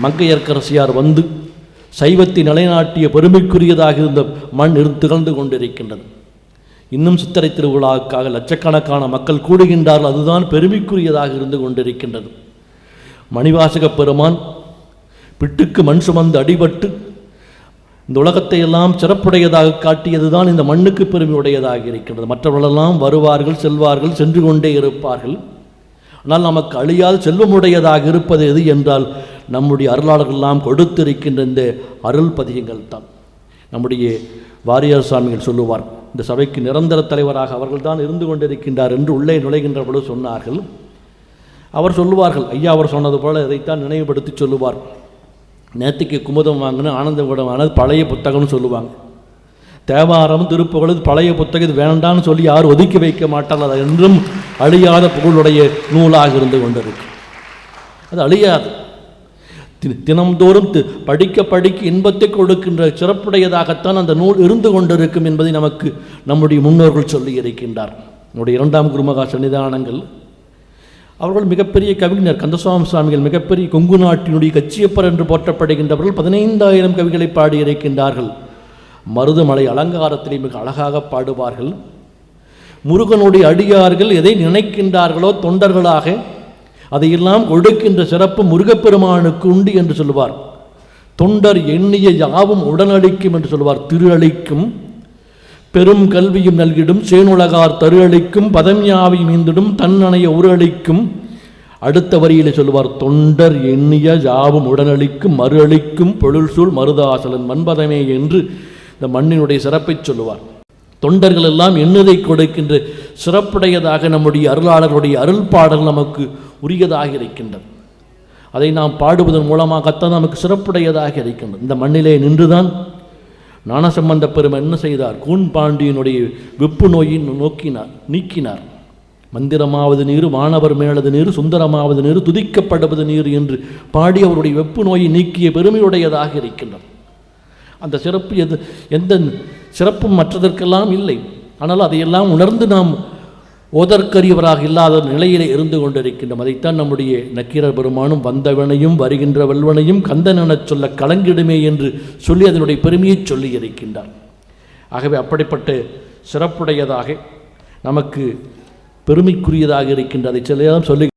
மங்கையர்க்கரசியார் வந்து சைவத்தை நிலைநாட்டிய பெருமைக்குரியதாக இருந்த மண் திகழ்ந்து கொண்டிருக்கின்றது. இன்னும் சித்திரை திருவிழாவுக்காக லட்சக்கணக்கான மக்கள் கூடுகின்றார்கள். அதுதான் பெருமைக்குரியதாக இருந்து கொண்டிருக்கின்றது. மணிவாசக பெருமான் பிட்டுக்கு மண் சுமந்து அடிபட்டு இந்த உலகத்தை எல்லாம் சிறப்புடையதாக காட்டியதுதான் இந்த மண்ணுக்கு பெருமையுடையதாக இருக்கின்றது. மற்றவர்களெல்லாம் வருவார்கள், செல்வார்கள், சென்று கொண்டே இருப்பார்கள். ஆனால் நமக்கு அழியாத செல்வமுடையதாக இருப்பது எது என்றால் நம்முடைய அருளாளர்களெல்லாம் கொடுத்திருக்கின்ற இந்த அருள் பதியங்கள் தான். நம்முடைய வாரியார் சுவாமிகள் சொல்லுவார், இந்த சபைக்கு நிரந்தர தலைவராக அவர்கள்தான் இருந்து கொண்டிருக்கின்றார் என்று உள்ளே நுழைகின்ற பொழுது சொன்னார்கள். அவர் சொல்லுவார்கள், ஐயா அவர் சொன்னது போல இதைத்தான் நினைவுபடுத்தி சொல்லுவார். நேற்றுக்கு குமுதம் வாங்கின ஆனந்த கூடம் வாங்கினது பழைய புத்தகம்னு சொல்லுவாங்க. தேவாரம் திருப்புகழ் பழைய புத்தகம் இது வேண்டான்னு சொல்லி யாரும் ஒதுக்கி வைக்க மாட்டார்கள். அது என்றும் அழியாத புகழுடைய நூலாக இருந்து கொண்டிருக்கு. அது அழியாது. தினம்தோறும் படிக்க படிக்க இன்பத்தை கொடுக்கின்ற சிறப்புடையதாகத்தான் அந்த நூல் இருந்து கொண்டிருக்கும் என்பதை நமக்கு நம்முடைய முன்னோர்கள் சொல்லி இருக்கின்றார். நம்முடைய 2ஆம் குருமகா சன்னிதானங்கள் அவர்கள் மிகப்பெரிய கவிஞர். கந்தசுவாமி சுவாமிகள் மிகப்பெரிய கொங்கு நாட்டினுடைய கச்சியப்பர் என்று போற்றப்படுகின்றவர்கள் 15,000 கவிகளை பாடியிருக்கின்றார்கள். மருதமலை அலங்காரத்திலே மிக அழகாக பாடுவார்கள். முருகனுடைய அடியார்கள் எதை நினைக்கின்றார்களோ தொண்டர்களாக அதையெல்லாம் கொடுக்கின்ற சிறப்பு முருகப்பெருமானுக்கு உண்டு என்று சொல்லுவார். தொண்டர் எண்ணிய யாவும் உடனளிக்கும் என்று சொல்லுவார். திரு அளிக்கும் பெரும் கல்வியும் நல்கிடும் சேனுலகார் தரு அளிக்கும் பதம் யாவையும் மீந்திடும் தன்னணைய உரளிக்கும். அடுத்த வரியிலே சொல்லுவார், தொண்டர் எண்ணிய யாவும் உடனளிக்கும் மறு அளிக்கும் பொருள் சூழ் மருதாசலன் மண்பதமே என்று இந்த மண்ணினுடைய சிறப்பை சொல்லுவார். தொண்டர்கள் எல்லாம் எண்ணுதை கொடுக்கின்ற சிறப்புடையதாக நம்முடைய அருளாளர்களுடைய அருள் பாடல் நமக்கு உரியதாக இருக்கின்றது. அதை நாம் பாடுவதன் மூலமாகத்தான் நமக்கு சிறப்புடையதாக இருக்கின்றது. இந்த மண்ணிலே நின்றுதான் ஞானசம்பந்த பெருமான் என்ன செய்தார்? கூன் பாண்டியனுடைய வெப்பு நோயை நீக்கினார். மந்திரமாவது நீர், வானவர் மேலது நீர், சுந்தரமாவது நீர், துதிக்கப்படுவது நீர் என்று பாடி அவருடைய வெப்பு நோயை நீக்கிய பெருமையுடையதாக இருக்கின்றது. அந்த சிறப்பு எந்த சிறப்பும் மற்றதற்கெல்லாம் இல்லை. ஆனால் அதையெல்லாம் உணர்ந்து நாம் ஓதற்கரியவராக இல்லாத நிலையிலே இருந்து கொண்டிருக்கின்றோம். அதைத்தான் நம்முடைய நக்கீரர் பெருமானும் வந்தவனையும் வருகின்ற வல்வனையும் கந்தன் எனச் சொல்ல கலங்கிடுமே என்று சொல்லி அதனுடைய பெருமையை சொல்லி இருக்கின்றார். ஆகவே அப்படிப்பட்ட சிறப்புடையதாக நமக்கு பெருமைக்குரியதாக இருக்கின்ற அதை சொல்லி